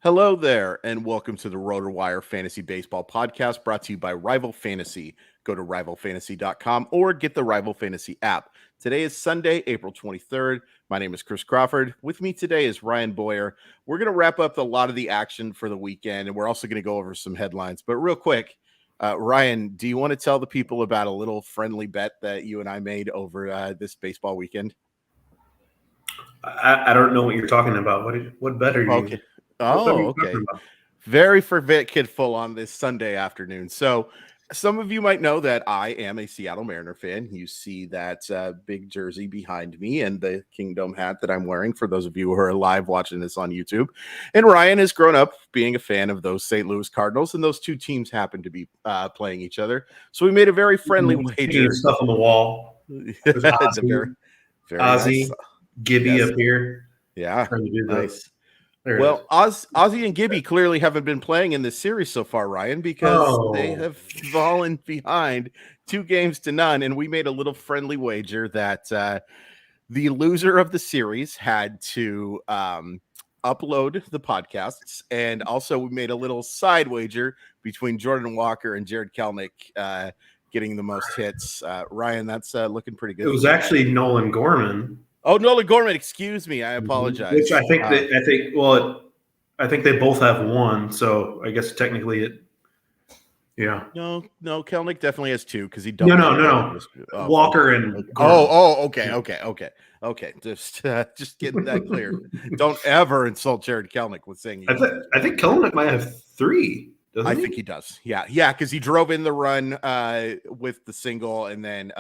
Hello there, and welcome to the RotoWire Fantasy Baseball Podcast brought to you by Rival Fantasy. Go to rivalfantasy.com or get the Rival Fantasy app. Today is Sunday, April 23rd. My name is Chris Crawford. With me today is Ryan Boyer. We're going to wrap up a lot of the action for the weekend, and we're also going to go over some headlines. But real quick, Ryan, do you want to tell the people about a little friendly bet that you and I made over this baseball weekend? I don't know what you're talking about. What bet are you? Okay. Okay. Very forgetful on this Sunday afternoon. So some of you might know that I am a Seattle Mariner fan. You see that big jersey behind me and the Kingdom hat that I'm wearing for those of you who are live watching this on YouTube. And Ryan has grown up being a fan of those St. Louis Cardinals, and those two teams happen to be playing each other. So we made a very friendly wager. Stuff on the wall. It's a very Ozzy, nice. Gibby up here. Yeah, trying to do nice. Well, Ozzy and Gibby clearly haven't been playing in this series so far, Ryan, because they have fallen behind 2-0, and we made a little friendly wager that the loser of the series had to upload the podcasts, and also we made a little side wager between Jordan Walker and Jared Kelenic getting the most hits. Ryan, that's looking pretty good. It was actually Nolan Gorman. Oh, Nolan Gorman, excuse me. I apologize. Which I think I think they both have one, so I guess technically it. Yeah. No, Kelenic definitely has 2 because he don't. No. Walker and Gorman. Okay. Just getting that clear. Don't ever insult Jared Kelenic with saying. I think Kelenic might have 3. I think he does. Yeah, because he drove in the run with the single, and then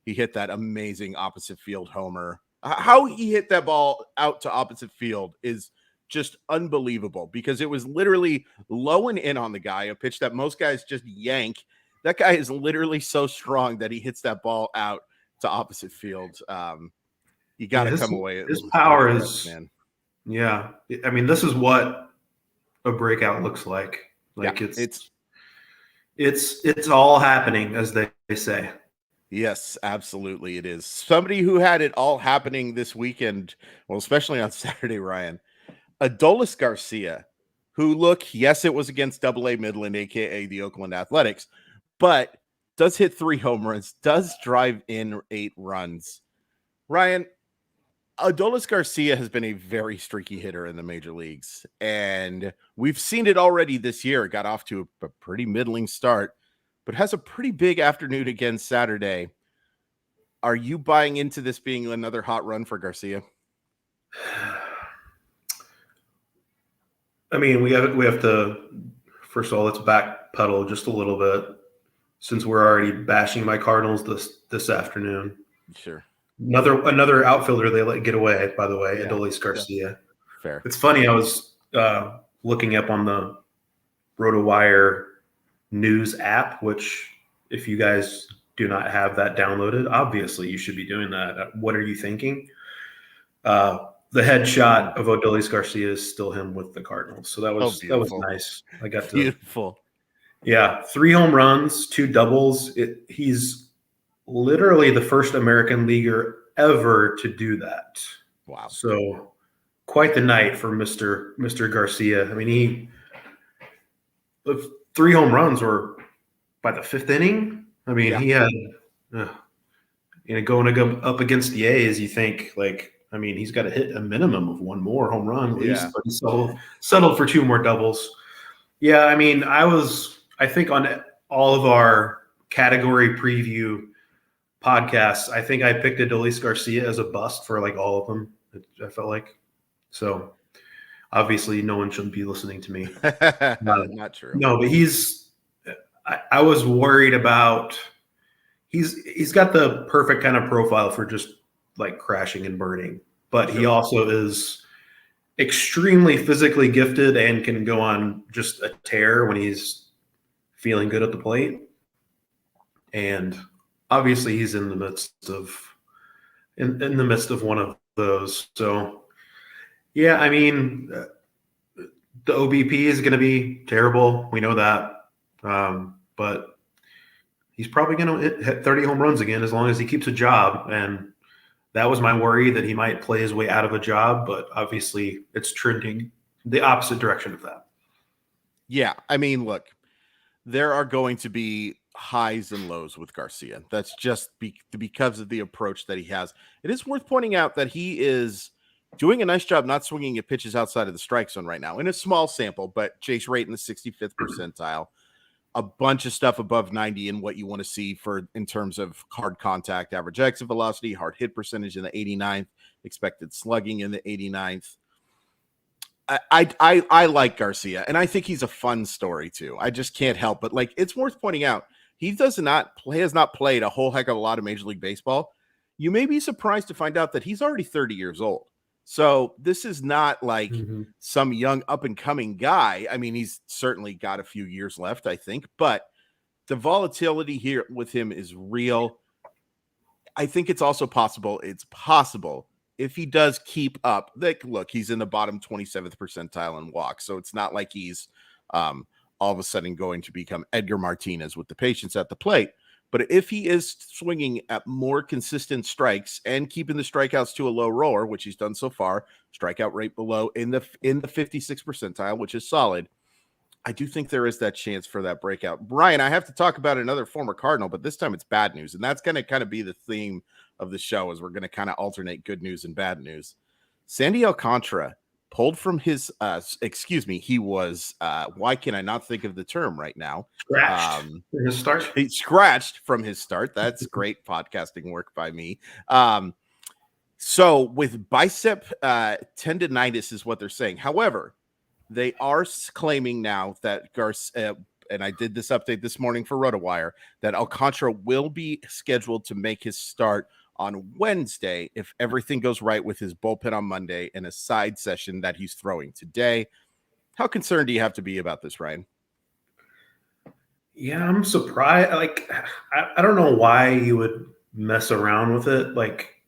he hit that amazing opposite field homer. How he hit that ball out to opposite field is just unbelievable because it was literally low and in on the guy, a pitch that most guys just yank. That guy is literally so strong that he hits that ball out to opposite field. You got to come away. His power is, man. Yeah. I mean, this is what a breakout looks like. Like it's all happening, as they say. Yes, absolutely it is. Somebody who had it all happening this weekend, well, especially on Saturday, Ryan, Adolis Garcia, who yes, it was against AA Midland, a.k.a. the Oakland Athletics, but does hit 3 home runs, does drive in 8 runs. Ryan, Adolis Garcia has been a very streaky hitter in the major leagues, and we've seen it already this year. It got off to a pretty middling start, but has a pretty big afternoon again Saturday. Are you buying into this being another hot run for Garcia? I mean, we have to, first of all, let's backpedal just a little bit since we're already bashing my Cardinals this afternoon. Sure. Another outfielder they let get away, by the way, Adolis Garcia. Yeah. Fair. It's funny, I was looking up on the RotoWire News app, which if you guys do not have that downloaded, obviously you should be doing that. What are you thinking? The headshot of Adolis Garcia is still him with the Cardinals. So that was nice. I got to beautiful. Yeah, 3 home runs, 2 doubles. He's literally the first American leaguer ever to do that. Wow. So quite the night for Mr. Garcia. I mean, the 3 home runs were by the 5th inning. I mean, he had going up against the A's, you think he's got to hit a minimum of 1 more home run at least, but he settled for 2 more doubles. Yeah, I mean, I think on all of our category preview podcasts, I think I picked Adolis Garcia as a bust for all of them. I felt like. So obviously no one shouldn't be listening to me. Not true. No, but I was worried about he's got the perfect kind of profile for just crashing and burning, but he also is extremely physically gifted and can go on just a tear when he's feeling good at the plate. And obviously he's in the midst of one of those. So yeah, I mean, the OBP is going to be terrible. We know that. But he's probably going to hit 30 home runs again as long as he keeps a job. And that was my worry, that he might play his way out of a job, but obviously it's trending the opposite direction of that. Yeah, I mean, look, there are going to be highs and lows with Garcia. That's just because of the approach that he has. It is worth pointing out that he is doing a nice job not swinging at pitches outside of the strike zone right now in a small sample, but chase rate in the 65th percentile, a bunch of stuff above 90 in what you want to see for in terms of hard contact, average exit velocity, hard hit percentage in the 89th, expected slugging in the 89th. I like Garcia, and I think he's a fun story too. I just can't help but like it's worth pointing out he has not played a whole heck of a lot of Major League Baseball. You may be surprised to find out that he's already 30 years old. So this is not like some young up and coming guy. I mean, he's certainly got a few years left, I think, but the volatility here with him is real. I think it's also possible. It's possible if he does keep up, like, look, he's in the bottom 27th percentile in walks. So it's not like he's all of a sudden going to become Edgar Martinez with the patience at the plate. But if he is swinging at more consistent strikes and keeping the strikeouts to a low roller, which he's done so far, strikeout rate below in the 56th percentile, which is solid, I do think there is that chance for that breakout. Brian, I have to talk about another former Cardinal, but this time it's bad news. And that's going to kind of be the theme of the show, as we're going to kind of alternate good news and bad news. Sandy Alcantara pulled from his, he was, why can I not think of the term right now? Scratched from his start. He scratched from his start. That's great podcasting work by me. So with bicep tendonitis is what they're saying. However, they are claiming now that Garcia, and I did this update this morning for RotoWire, that Alcantara will be scheduled to make his start on Wednesday if everything goes right with his bullpen on Monday and a side session that he's throwing today. How concerned do you have to be about this, Ryan? Yeah, I'm surprised. Like, I don't know why you would mess around with it. Like,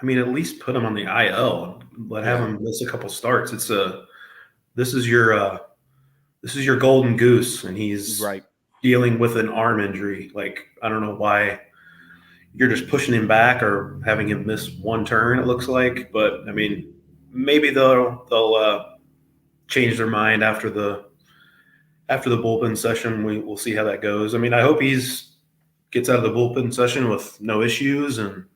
I mean, at least put him on the IL and have him miss a couple starts. This is your golden goose, and he's dealing with an arm injury. Like, I don't know why you're just pushing him back or having him miss one turn, it looks like. But I mean, maybe they'll change their mind after the bullpen session. We'll see how that goes. I mean, I hope gets out of the bullpen session with no issues and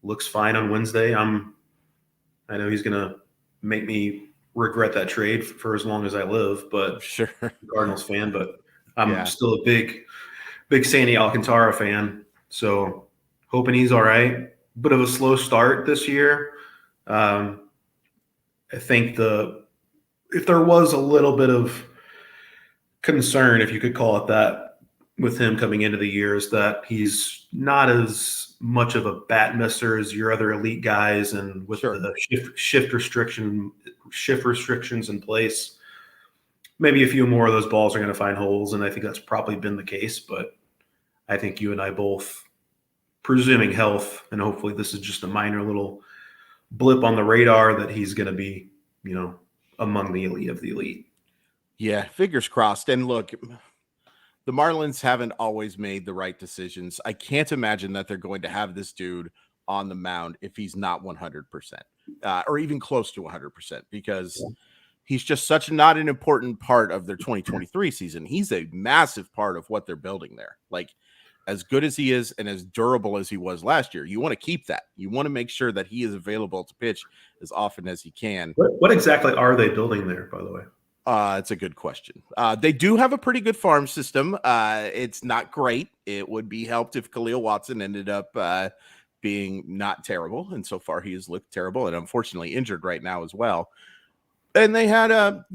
looks fine on Wednesday. I know he's gonna make me regret that trade for as long as I live, but sure, Cardinals fan, but I'm still a big Sandy Alcantara fan. So hoping he's all right. Bit of a slow start this year. I think if there was a little bit of concern, if you could call it that, with him coming into the year, is that he's not as much of a bat misser as your other elite guys, and with the shift restrictions in place, maybe a few more of those balls are going to find holes, and I think that's probably been the case. But I think you and I both, presuming health, and hopefully this is just a minor little blip on the radar, that he's going to be, among the elite of the elite. Yeah, fingers crossed. And look, the Marlins haven't always made the right decisions. I can't imagine that they're going to have this dude on the mound if he's not 100%, or even close to 100%, because he's just not an important part of their 2023 season. He's a massive part of what they're building there. Like, as good as he is and as durable as he was last year, you want to keep that. You want to make sure that he is available to pitch as often as he can. What exactly are they building there, by the way? It's a good question. They do have a pretty good farm system. It's not great. It would be helped if Khalil Watson ended up being not terrible. And so far he has looked terrible and unfortunately injured right now as well. And they had a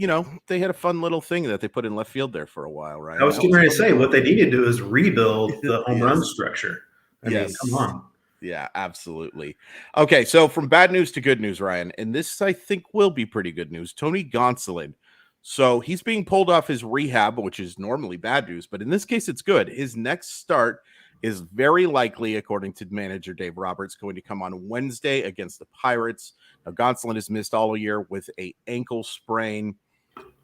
fun little thing that they put in left field there for a while, right? I was getting ready to say what they need to do is rebuild the home run structure. I mean, come on. Yeah, absolutely. Okay, so from bad news to good news, Ryan, and this I think will be pretty good news. Tony Gonsolin. So he's being pulled off his rehab, which is normally bad news, but in this case, it's good. His next start is very likely, according to manager Dave Roberts, going to come on Wednesday against the Pirates. Now, Gonsolin has missed all year with an ankle sprain.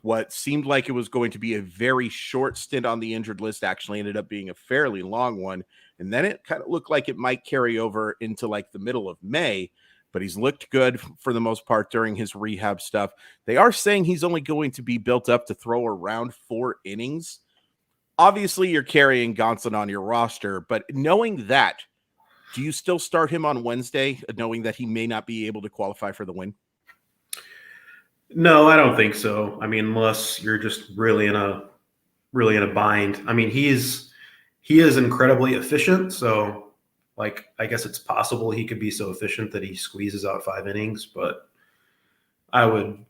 What seemed like it was going to be a very short stint on the injured list actually ended up being a fairly long one. And then it kind of looked like it might carry over into like the middle of May. but he's looked good for the most part during his rehab stuff. They are saying he's only going to be built up to throw around 4 innings. Obviously, you're carrying Gonsolin on your roster, but knowing that, do you still start him on Wednesday, knowing that he may not be able to qualify for the win? No, I don't think so. I mean, unless you're just really in a bind. I mean, he is incredibly efficient, so like I guess it's possible he could be so efficient that he squeezes out 5 innings, but I would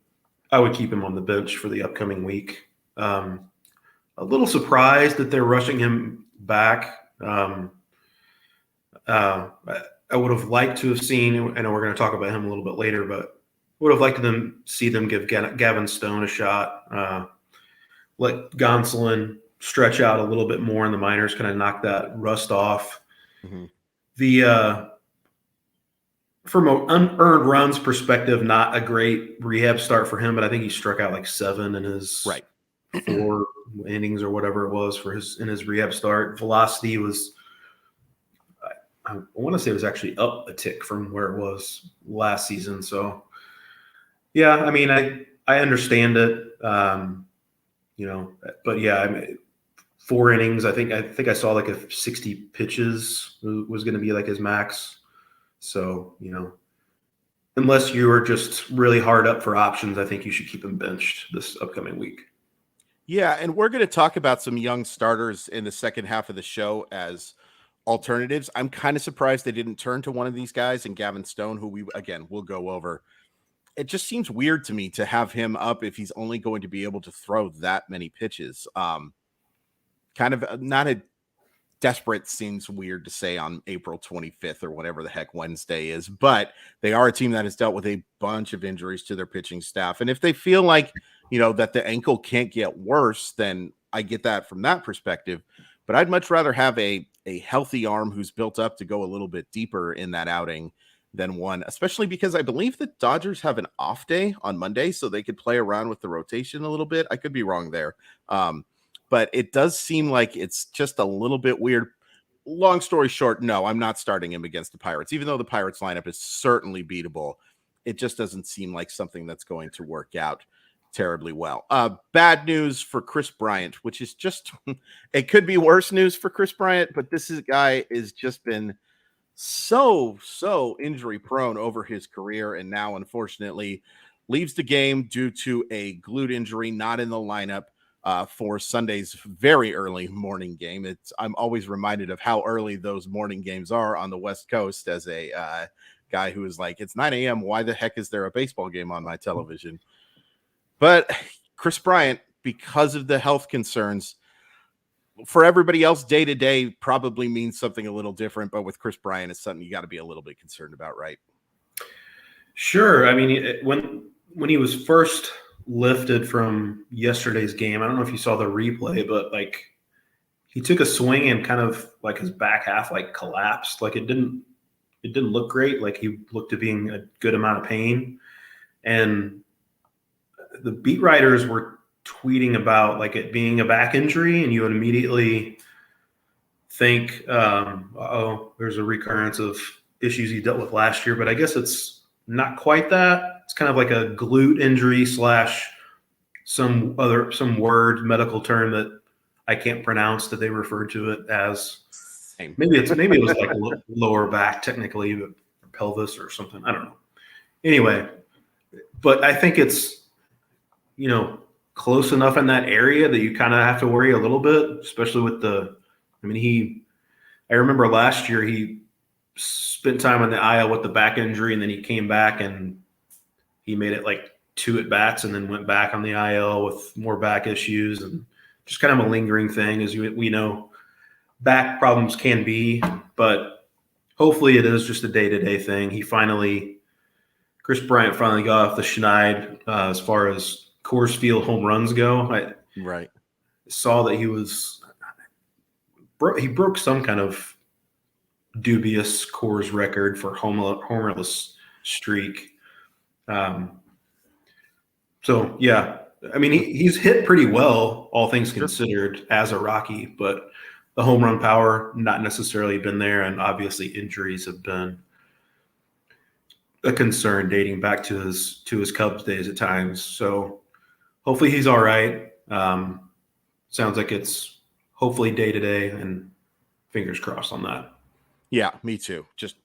keep him on the bench for the upcoming week. A little surprised that they're rushing him back. I would have liked to have seen, I know we're going to talk about him a little bit later, but would have liked to see them give Gavin Stone a shot. Let Gonsolin stretch out a little bit more in the minors, kind of knock that rust off. Mm-hmm. From an unearned runs perspective, not a great rehab start for him, but I think he struck out like 7 in his 4 innings or whatever it was in his rehab start. Velocity was, I want to say it was actually up a tick from where it was last season. So yeah, I mean, I understand it. But yeah, I mean, 4 innings. I think I saw like a 60 pitches was going to be like his max. So, unless you are just really hard up for options, I think you should keep him benched this upcoming week. Yeah, and we're going to talk about some young starters in the second half of the show as alternatives. I'm kind of surprised they didn't turn to one of these guys, and Gavin Stone, who we'll go over. It just seems weird to me to have him up if he's only going to be able to throw that many pitches. Kind of not a desperate seems weird to say on April 25th or whatever the heck Wednesday is, but they are a team that has dealt with a bunch of injuries to their pitching staff. And if they feel like, that the ankle can't get worse, then I get that from that perspective. But I'd much rather have a healthy arm who's built up to go a little bit deeper in that outing than one, especially because I believe the Dodgers have an off day on Monday, so they could play around with the rotation a little bit. I could be wrong there. But it does seem like it's just a little bit weird. Long story short, no, I'm not starting him against the Pirates, even though the Pirates lineup is certainly beatable. It just doesn't seem like something that's going to work out terribly well. Bad news for Chris Bryant, which is just, it could be worse news for Chris Bryant, but this is a guy has just been so injury prone over his career, and now unfortunately leaves the game due to a glute injury, not in the lineup for Sunday's very early morning game. I'm always reminded of how early those morning games are on the West Coast as a guy who is like, it's 9 a.m. Why the heck is there a baseball game on my television? But Chris Bryant, because of the health concerns, for everybody else, day to day probably means something a little different. But with Chris Bryant, it's something you got to be a little bit concerned about, right? Sure. I mean, when he was first lifted from yesterday's game, I don't know if you saw the replay, but like he took a swing and kind of like his back half like collapsed. Like it didn't look great. Like he looked to be in a good amount of pain. And the beat writers were tweeting about like it being a back injury, and you would immediately think, there's a recurrence of issues he dealt with last year. But I guess it's not quite that. It's kind of like a glute injury / some word medical term that I can't pronounce that they refer to it as. Maybe it was like lower back technically, but pelvis or something. I don't know. Anyway, but I think it's close enough in that area that you kind of have to worry a little bit, especially with I remember last year he spent time on the IL with the back injury, and then he came back and he made it like 2 at-bats and then went back on the IL with more back issues, and just kind of a lingering thing, as we know back problems can be, but hopefully it is just a day-to-day thing. Chris Bryant finally got off the schneid as far as Coors Field home runs go. I saw that he broke some kind of dubious Coors record for homerless streak. So yeah, I mean he's hit pretty well, all things considered, as a Rocky, but the home run power not necessarily been there, and obviously injuries have been a concern dating back to his Cubs days at times. So hopefully he's all right. Sounds like it's hopefully day to day, and fingers crossed on that. Yeah, me too. Just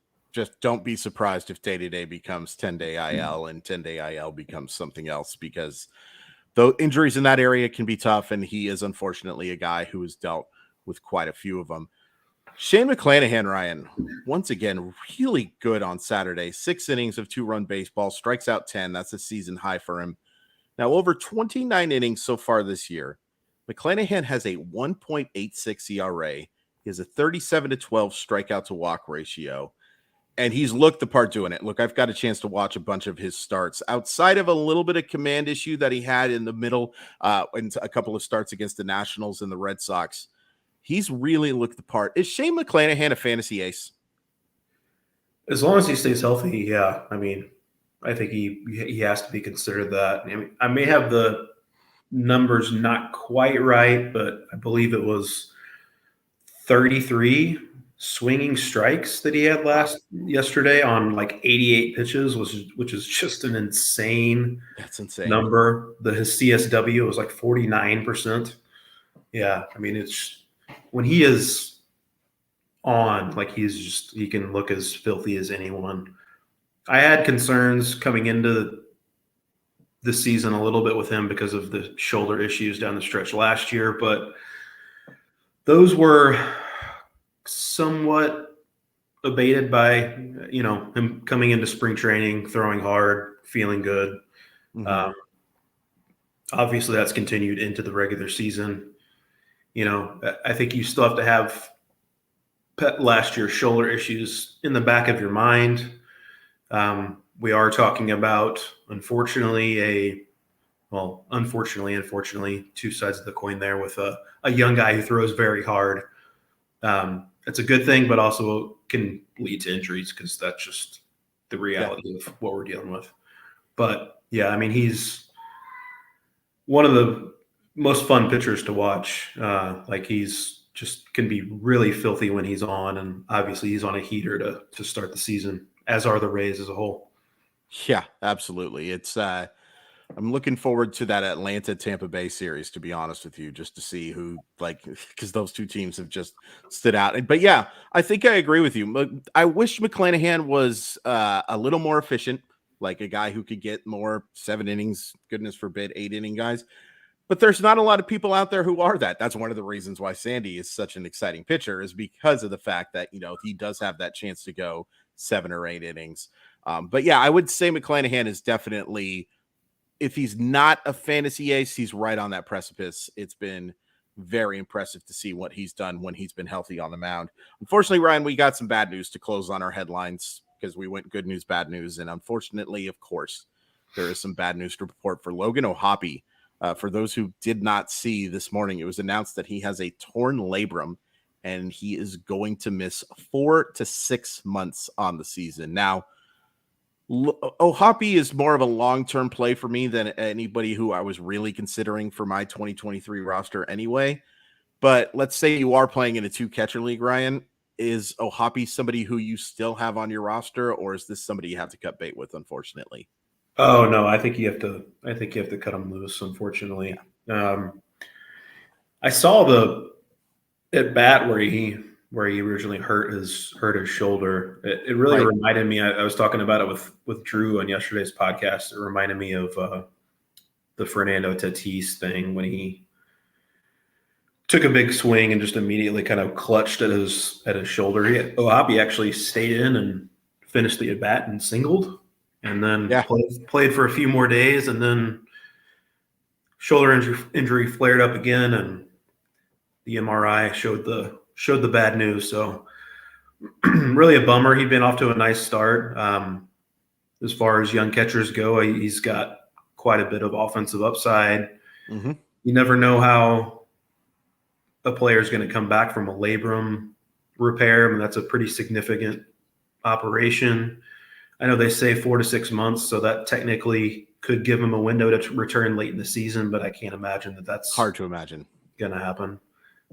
don't be surprised if day to day becomes 10-day IL and 10-day IL becomes something else, because though injuries in that area can be tough, and he is unfortunately a guy who has dealt with quite a few of them. Shane McClanahan, Ryan, once again, really good on Saturday. 6 innings of 2-run baseball, strikes out 10. That's a season high for him. Now, over 29 innings so far this year, McClanahan has a 1.86 ERA. He has a 37-12 strikeout to walk ratio, and he's looked the part doing it. Look, I've got a chance to watch a bunch of his starts outside of a little bit of command issue that he had in the middle and a couple of starts against the Nationals and the Red Sox. He's really looked the part. Is Shane McClanahan a fantasy ace? As long as he stays healthy, yeah. I mean, I think he has to be considered that. I mean, I may have the numbers not quite right, but I believe it was 33 swinging strikes that he had yesterday on like 88 pitches, which is just an insane. That's insane number. His CSW was like 49%. Yeah, I mean, it's when he is on, like he can look as filthy as anyone. I had concerns coming into the season a little bit with him because of the shoulder issues down the stretch last year, but those were somewhat abated by, him coming into spring training, throwing hard, feeling good. Mm-hmm. Obviously that's continued into the regular season. I think you still have to have last year's shoulder issues in the back of your mind. We are talking about, unfortunately, two sides of the coin there with a young guy who throws very hard. It's a good thing, but also can lead to injuries because that's just the reality of what we're dealing with. But yeah, I mean, he's one of the most fun pitchers to watch. He's just can be really filthy when he's on, and obviously he's on a heater to start the season, as are the Rays as a whole. Yeah, absolutely. It's I'm looking forward to that Atlanta Tampa Bay series, to be honest with you, just to see who, because those two teams have just stood out. But yeah, I think I agree with you. I wish McClanahan was a little more efficient, like a guy who could get more 7 innings, goodness forbid, 8-inning guys. But there's not a lot of people out there who are that. That's one of the reasons why Sandy is such an exciting pitcher, is because of the fact that, he does have that chance to go 7 or 8 innings. But yeah, I would say McClanahan is definitely, if he's not a fantasy ace, he's right on that precipice. It's been very impressive to see what he's done when he's been healthy on the mound. Unfortunately, Ryan, we got some bad news to close on our headlines, because we went good news, bad news. And unfortunately, of course, there is some bad news to report for Logan O'Hoppe. For those who did not see this morning, it was announced that he has a torn labrum and he is going to miss 4 to 6 months on the season. Now, O'Hoppe is more of a long-term play for me than anybody who I was really considering for my 2023 roster anyway. But let's say you are playing in a 2-catcher league, Ryan. Is O'Hoppe somebody who you still have on your roster, or is this somebody you have to cut bait with, unfortunately? Oh no, I think you have to cut him loose, unfortunately. Yeah. I saw the at bat where he originally hurt his shoulder. It really reminded me. I was talking about it with Drew on yesterday's podcast. It reminded me of the Fernando Tatis thing when he took a big swing and just immediately kind of clutched at his shoulder. O'Hoppe actually stayed in and finished the at bat and singled, and then played for a few more days, and then shoulder injury flared up again, and the MRI showed the bad news. So really a bummer. He'd been off to a nice start. As far as young catchers go, he's got quite a bit of offensive upside. Mm-hmm. You never know how a player is going to come back from a labrum repair. I mean, that's a pretty significant operation. I know they say 4 to 6 months, so that technically could give him a window to return late in the season, but I can't imagine that's hard to imagine going to happen.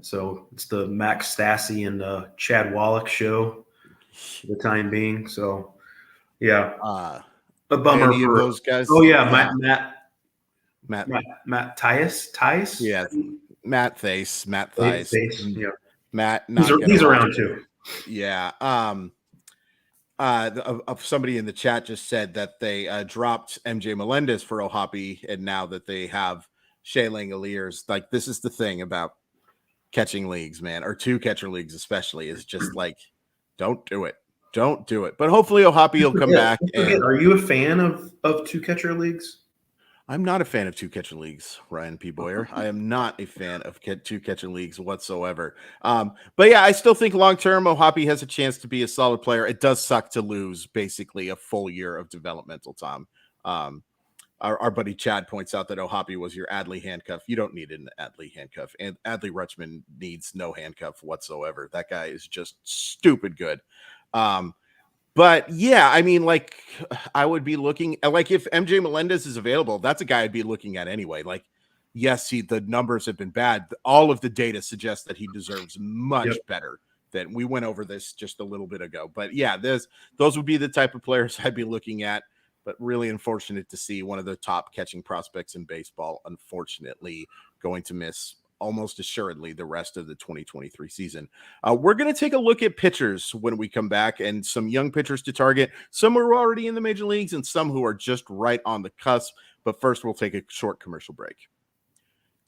So it's the Max Stassi and Chad Wallach show for the time being. So Yeah. Uh, A bummer any of for those guys? Oh yeah, Yeah. Matt Tice. Yeah. Matt Thies. Yeah. Matt not gonna He's watch. around too. Yeah. Of somebody in the chat just said that they dropped MJ Melendez for O'Hoppe, and now that they have Shea Langoliers, like this is the thing about catching leagues, man, or two catcher leagues especially, is just like don't do it. Don't do it. But hopefully O'Hoppe will come back. And Are you a fan of two catcher leagues? I'm not a fan of two catcher leagues, Ryan P. Boyer. I am not a fan of two catcher leagues whatsoever. But yeah, I still think long term, O'Hoppe has a chance to be a solid player. It does suck to lose basically a full year of developmental time. Our buddy Chad points out that O'Hoppe was your Adley handcuff. You don't need an Adley handcuff, and Adley Rutschman needs no handcuff whatsoever. That guy is just stupid good. But yeah, I mean, like, I would be looking like if MJ Melendez is available, that's a guy I'd be looking at anyway. Like, yes, the numbers have been bad. All of the data suggests that he deserves much better than we went over this just a little bit ago. But yeah, those would be the type of players I'd be looking at. But really unfortunate to see one of the top catching prospects in baseball, unfortunately, going to miss almost assuredly the rest of the 2023 season. We're going to take a look at pitchers when we come back and some young pitchers to target. Some who are already in the major leagues and some who are just right on the cusp. But first, we'll take a short commercial break.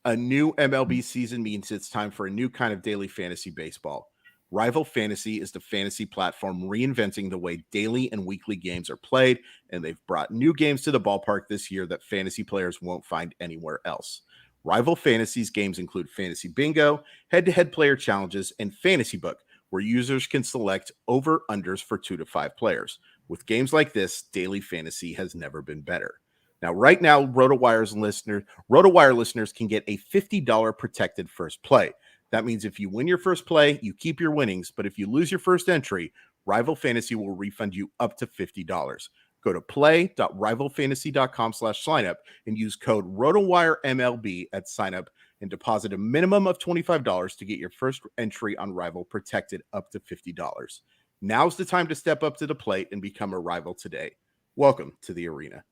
A new MLB season means it's time for a new kind of daily fantasy baseball. Rival Fantasy is the fantasy platform reinventing the way daily and weekly games are played, and they've brought new games to the ballpark this year that fantasy players won't find anywhere else. Rival Fantasy's games include Fantasy Bingo, head-to-head player challenges, and Fantasy Book, where users can select over-unders for 2 to 5 players. With games like this, daily fantasy has never been better. Now, right now, RotoWire listeners can get a $50 protected first play. That means if you win your first play, you keep your winnings, but if you lose your first entry, Rival Fantasy will refund you up to $50. Go to play.rivalfantasy.com/signup and use code RotoWireMLB at signup and deposit a minimum of $25 to get your first entry on Rival protected up to $50. Now's the time to step up to the plate and become a Rival today. Welcome to the arena.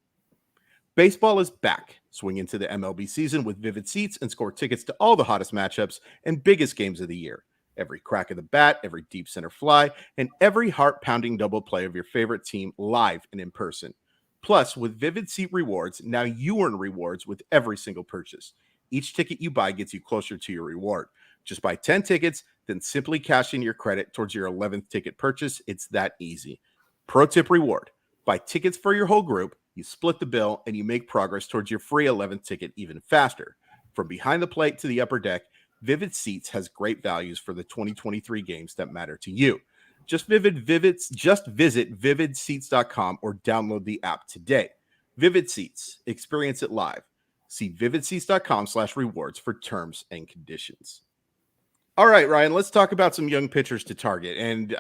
Baseball is back. Swing into the MLB season with Vivid Seats and score tickets to all the hottest matchups and biggest games of the year. Every crack of the bat, every deep center fly, and every heart-pounding double play of your favorite team live and in person. Plus, with Vivid Seat Rewards, now you earn rewards with every single purchase. Each ticket you buy gets you closer to your reward. Just buy 10 tickets, then simply cash in your credit towards your 11th ticket purchase. It's that easy. Pro tip reward. Buy tickets for your whole group, you split the bill, and you make progress towards your free 11th ticket even faster. From behind the plate to the upper deck, Vivid Seats has great values for the 2023 games that matter to you. Just visit vividseats.com or download the app today. Vivid Seats. Experience it live. See vividseats.com/rewards for terms and conditions. All right, Ryan, let's talk about some young pitchers to target. And,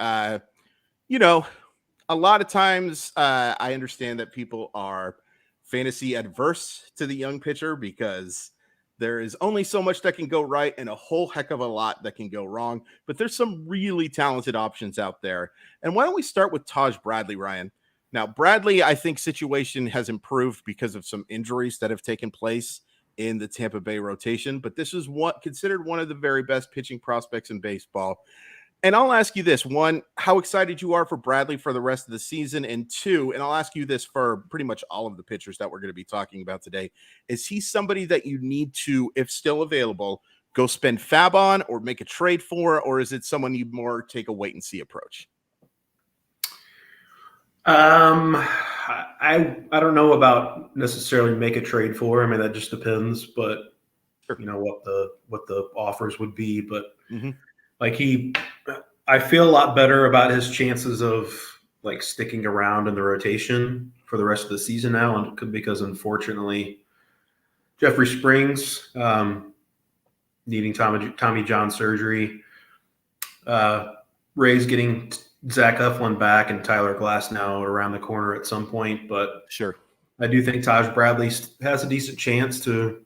a lot of times I understand that people are fantasy adverse to the young pitcher because there is only so much that can go right and a whole heck of a lot that can go wrong. But there's some really talented options out there. And why don't we start with Taj Bradley, Ryan? Now, Bradley, I think situation has improved because of some injuries that have taken place in the Tampa Bay rotation. But this is considered one of the very best pitching prospects in baseball. And I'll ask you this, one, how excited you are for Bradley for the rest of the season, and two, and I'll ask you this for pretty much all of the pitchers that we're going to be talking about today, is he somebody that you need to, if still available, go spend FAAB on or make a trade for, or is it someone you more take a wait and see approach? I don't know about necessarily make a trade for. I mean, that just depends, but Sure. what the offers would be, but I feel a lot better about his chances of like sticking around in the rotation for the rest of the season now, and because unfortunately Jeffrey Springs needing Tommy John surgery, Ray's getting Zach Eflin back and Tyler Glass now around the corner at some point, but sure, I do think Taj Bradley has a decent chance to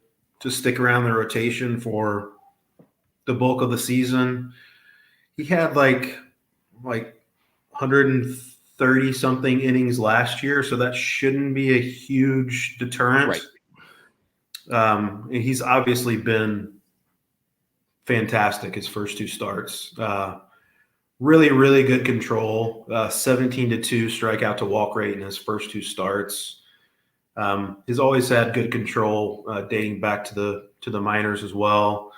stick around the rotation for the bulk of the season. He had like 130 30-something innings last year, so that shouldn't be a huge deterrent. Right. He's obviously been fantastic his first 2 starts. Really, really good control. 17-2 strikeout to walk rate in his first 2 starts. He's always had good control dating back to the minors as well.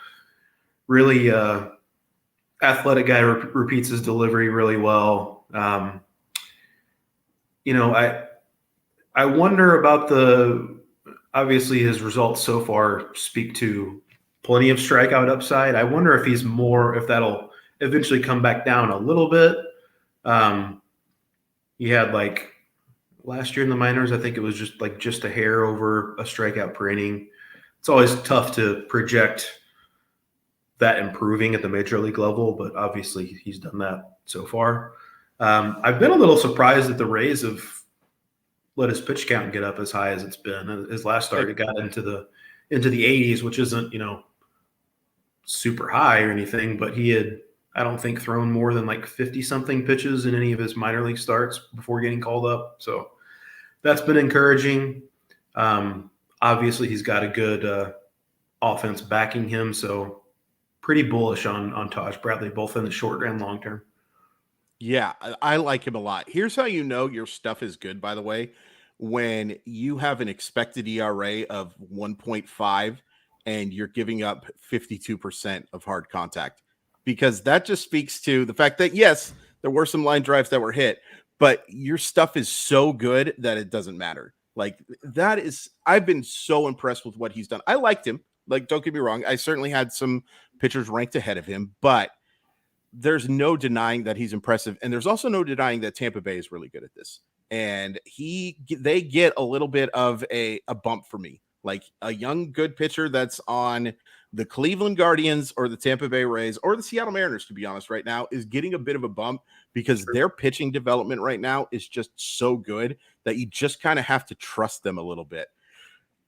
Really athletic guy, repeats his delivery really well. I wonder about obviously his results so far speak to plenty of strikeout upside. I wonder if that'll eventually come back down a little bit. He had last year in the minors, I think it was just a hair over a strikeout per inning. It's always tough to project that improving at the major league level, but obviously he's done that so far. I've been a little surprised that the Rays have let his pitch count get up as high as it's been. His last start, it got into the 80s, which isn't, super high or anything, but he had, I don't think, thrown more than 50-something pitches in any of his minor league starts before getting called up. So that's been encouraging. Obviously, he's got a good offense backing him, so pretty bullish on Taj Bradley, both in the short and long term. Yeah, I like him a lot. Here's how you know your stuff is good, by the way. When you have an expected ERA of 1.5 and you're giving up 52% of hard contact, because that just speaks to the fact that, yes, there were some line drives that were hit, but your stuff is so good that it doesn't matter. I've been so impressed with what he's done. I liked him. Don't get me wrong. I certainly had some pitchers ranked ahead of him, but there's no denying that he's impressive. And there's also no denying that Tampa Bay is really good at this. And they get a little bit of a bump for me, like a young, good pitcher that's on the Cleveland Guardians or the Tampa Bay Rays or the Seattle Mariners, to be honest, right now is getting a bit of a bump because their pitching development right now is just so good that you just kind of have to trust them a little bit.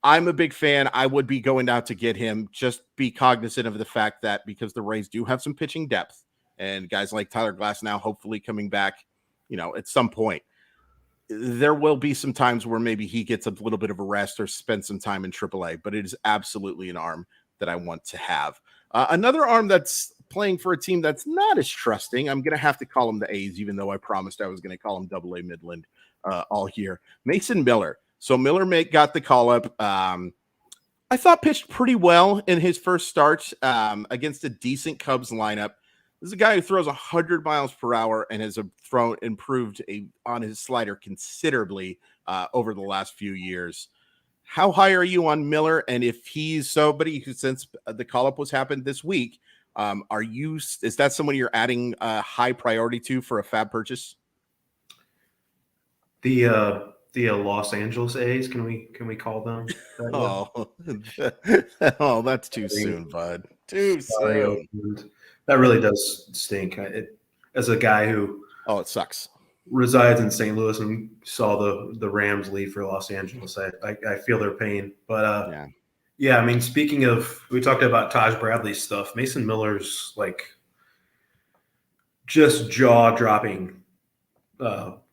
I'm a big fan. I would be going out to get him. Just be cognizant of the fact that because the Rays do have some pitching depth and guys like Tyler Glass now hopefully coming back, at some point, there will be some times where maybe he gets a little bit of a rest or spend some time in AAA, but it is absolutely an arm that I want to have. Another arm that's playing for a team that's not as trusting, I'm going to have to call him the A's, even though I promised I was going to call him AA Midland all year. Mason Miller. So Miller got the call up. I thought pitched pretty well in his first start against a decent Cubs lineup. This is a guy who throws 100 miles per hour and has improved on his slider considerably over the last few years. How high are you on Miller? And if he's somebody who, since the call-up was happened this week, is that someone you're adding a high priority to for a FAAB purchase? The Los Angeles A's, can we call them that? Oh, that's too soon, bud. Too soon. That really does stink. As a guy who it sucks, resides in St. Louis and saw the Rams leave for Los Angeles, I feel their pain. But yeah, I mean, speaking of, we talked about Taj Bradley's stuff. Mason Miller's just jaw-dropping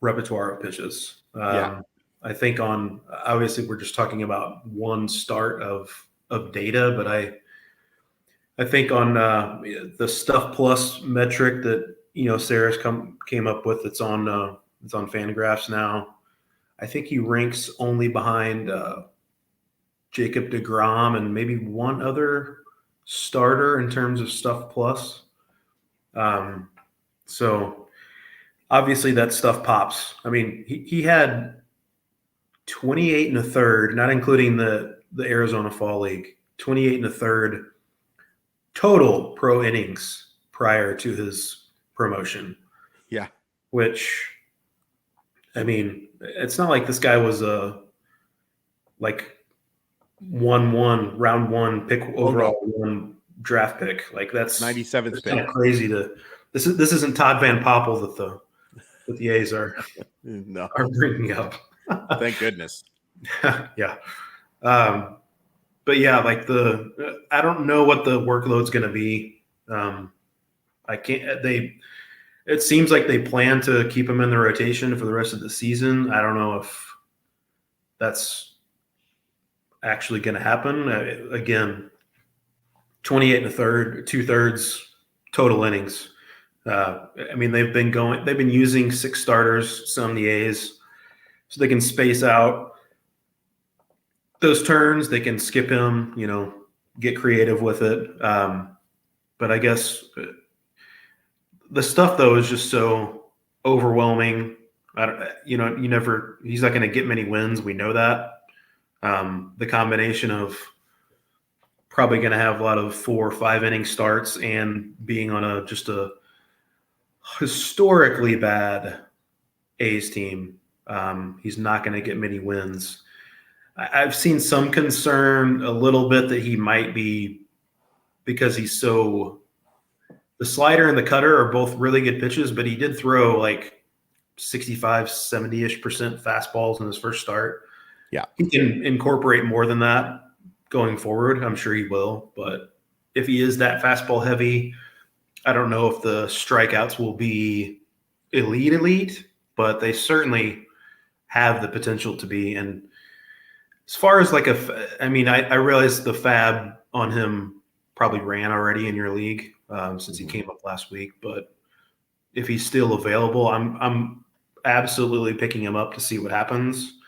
repertoire of pitches. I think obviously we're just talking about one start of data, but I think on the Stuff Plus metric that Sarah's came up with, it's on Fangraphs now. I think he ranks only behind Jacob deGrom and maybe one other starter in terms of Stuff Plus. So obviously that stuff pops. I mean, he had 28 and a third, not including the Arizona Fall League, 28 and a third total pro innings prior to his promotion. Yeah. Which, I mean, it's not like this guy was a round one pick overall, one draft pick. That's 97th pick. Kind of crazy this isn't Todd Van Poppel that the A's are bringing up. Thank goodness. Yeah. But yeah, I don't know what the workload's going to be. It seems like they plan to keep him in the rotation for the rest of the season. I don't know if that's actually going to happen. Again, 28 and a third, 2/3 total innings. I mean, they've been using 6 starters, some the A's, so they can space out those turns. They can skip him, get creative with it. But I guess the stuff though is just so overwhelming. He's not going to get many wins. We know that. The combination of probably going to have a lot of 4 or 5 inning starts and being on just a historically bad A's team. He's not going to get many wins. I've seen some concern a little bit that he might be, because the slider and the cutter are both really good pitches, but he did throw like 65, 70-ish% fastballs in his first start. Yeah. He can incorporate more than that going forward. I'm sure he will. But if he is that fastball heavy, I don't know if the strikeouts will be elite, but they certainly have the potential to be. And as far as I realize the FAAB on him probably ran already in your league since he came up last week. But if he's still available, I'm absolutely picking him up to see what happens.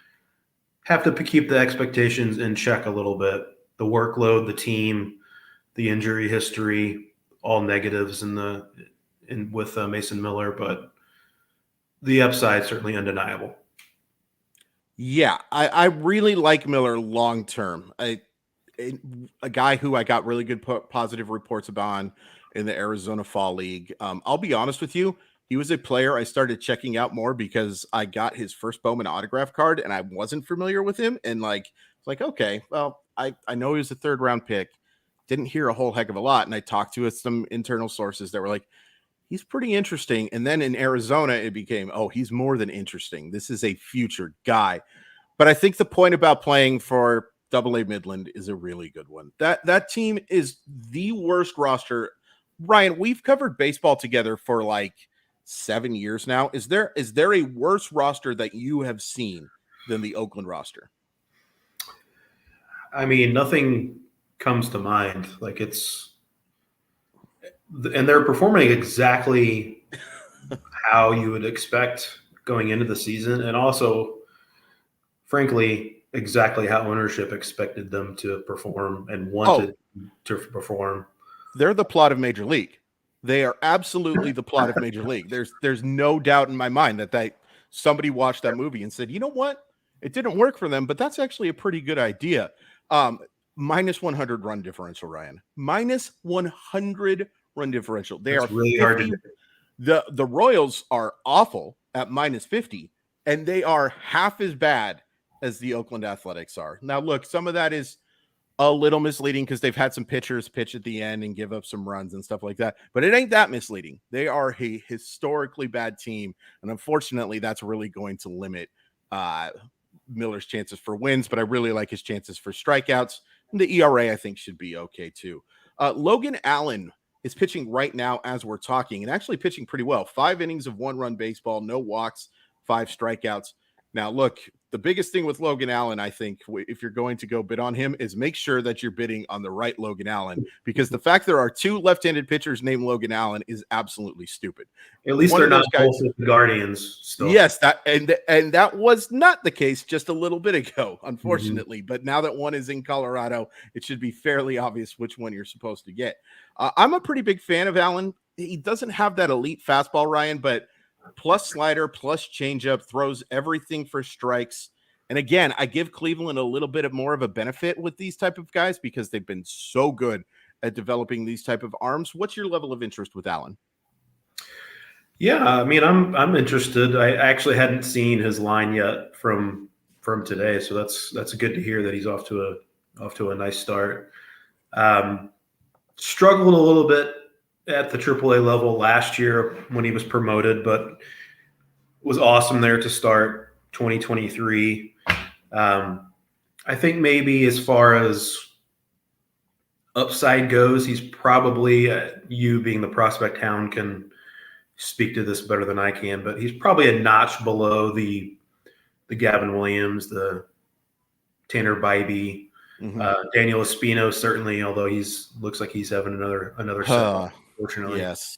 Have to keep the expectations in check a little bit. The workload, the team, the injury history, all negatives with Mason Miller, but the upside certainly undeniable. Yeah, I really like Miller long term. A guy who I got really good positive reports about in the Arizona Fall League. I'll be honest with you, he was a player I started checking out more because I got his first Bowman autograph card and I wasn't familiar with him. And okay, well, I know he was a 3rd round pick. Didn't hear a whole heck of a lot. And I talked to some internal sources that were like, he's pretty interesting. And then in Arizona, it became, he's more than interesting. This is a future guy. But I think the point about playing for AA Midland is a really good one. That team is the worst roster. Ryan, we've covered baseball together for like 7 years now. Is there a worse roster that you have seen than the Oakland roster? I mean, nothing comes to mind. And they're performing exactly how you would expect going into the season, and also, frankly, exactly how ownership expected them to perform and wanted to perform. They're the plot of Major League. They are absolutely the plot of Major League. There's no doubt in my mind that somebody watched that movie and said, you know what? It didn't work for them, but that's actually a pretty good idea. Minus 100 run differential, Ryan. Minus 100 run differential. They are really 50. Hard to do. The Royals are awful at minus 50, and they are half as bad as the Oakland Athletics are. Now, look, some of that is a little misleading because they've had some pitchers pitch at the end and give up some runs and stuff like that, but it ain't that misleading. They are a historically bad team, and unfortunately, that's really going to limit Miller's chances for wins, but I really like his chances for strikeouts. And the ERA, I think, should be okay, too. Logan Allen is pitching right now as we're talking, and actually pitching pretty well. 5 innings of 1-run baseball, no walks, 5 strikeouts. Now, look, the biggest thing with Logan Allen, I think, if you're going to go bid on him, is make sure that you're bidding on the right Logan Allen, because the fact there are 2 left-handed pitchers named Logan Allen is absolutely stupid. At least they're not both the Guardians still. Yes, and that was not the case just a little bit ago, unfortunately. But now that one is in Colorado, it should be fairly obvious which one you're supposed to get. I'm a pretty big fan of Allen. He doesn't have that elite fastball, Ryan, but plus slider, plus changeup, throws everything for strikes. And again, I give Cleveland a little bit more of a benefit with these type of guys because they've been so good at developing these type of arms. What's your level of interest with Allen? Yeah, I mean, I'm interested. I actually hadn't seen his line yet from today, so that's good to hear that he's off to a nice start. Struggled a little bit at the AAA level last year when he was promoted, but was awesome there to start 2023. I think maybe as far as upside goes, he's probably, you being the prospect hound can speak to this better than I can, but he's probably a notch below the Gavin Williams, the Tanner Bybee, Daniel Espino, certainly, although looks like he's having another setback, unfortunately. Yes.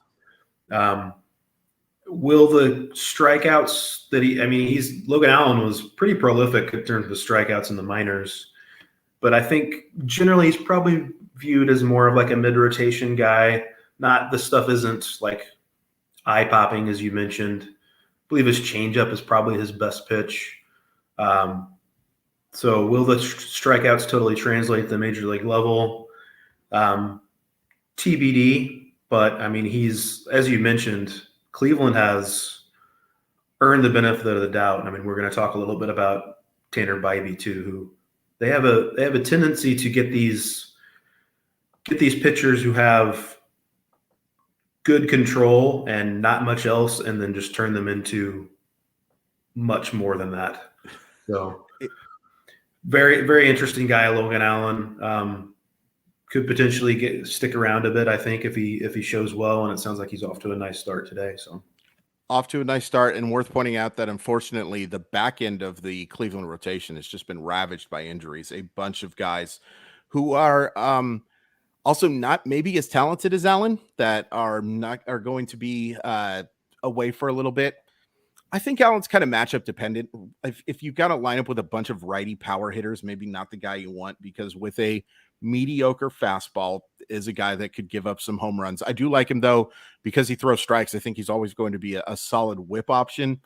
Will the strikeouts Logan Allen was pretty prolific in terms of strikeouts in the minors, but I think generally he's probably viewed as more of like a mid-rotation guy. The stuff isn't like eye-popping, as you mentioned. I believe his changeup is probably his best pitch. So will the strikeouts totally translate to the major league level? TBD, but I mean, he's, as you mentioned, Cleveland has earned the benefit of the doubt. I mean, we're going to talk a little bit about Tanner Bybee too, who they have a tendency to get these pitchers who have good control and not much else, and then just turn them into much more than that. So very, very interesting guy, Logan Allen. Could potentially stick around a bit, I think, if he shows well, and it sounds like he's off to a nice start today. So off to a nice start, and worth pointing out that unfortunately the back end of the Cleveland rotation has just been ravaged by injuries. A bunch of guys who are also not maybe as talented as Allen that are going to be away for a little bit. I think Allen's kind of matchup dependent. If you've got a lineup with a bunch of righty power hitters, maybe not the guy you want, because with a mediocre fastball is a guy that could give up some home runs. I do like him though, because he throws strikes. I think he's always going to be a solid whip option.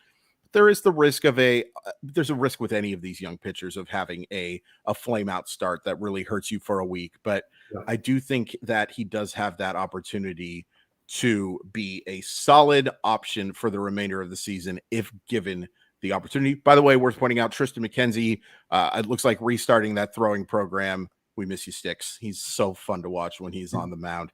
There is the risk of there's a risk with any of these young pitchers of having a flame out start that really hurts you for a week. But yeah, I do think that he does have that opportunity to be a solid option for the remainder of the season if given the opportunity. By the way, worth pointing out, Tristan McKenzie, it looks like restarting that throwing program. We miss you, Sticks. He's so fun to watch when he's on the mound.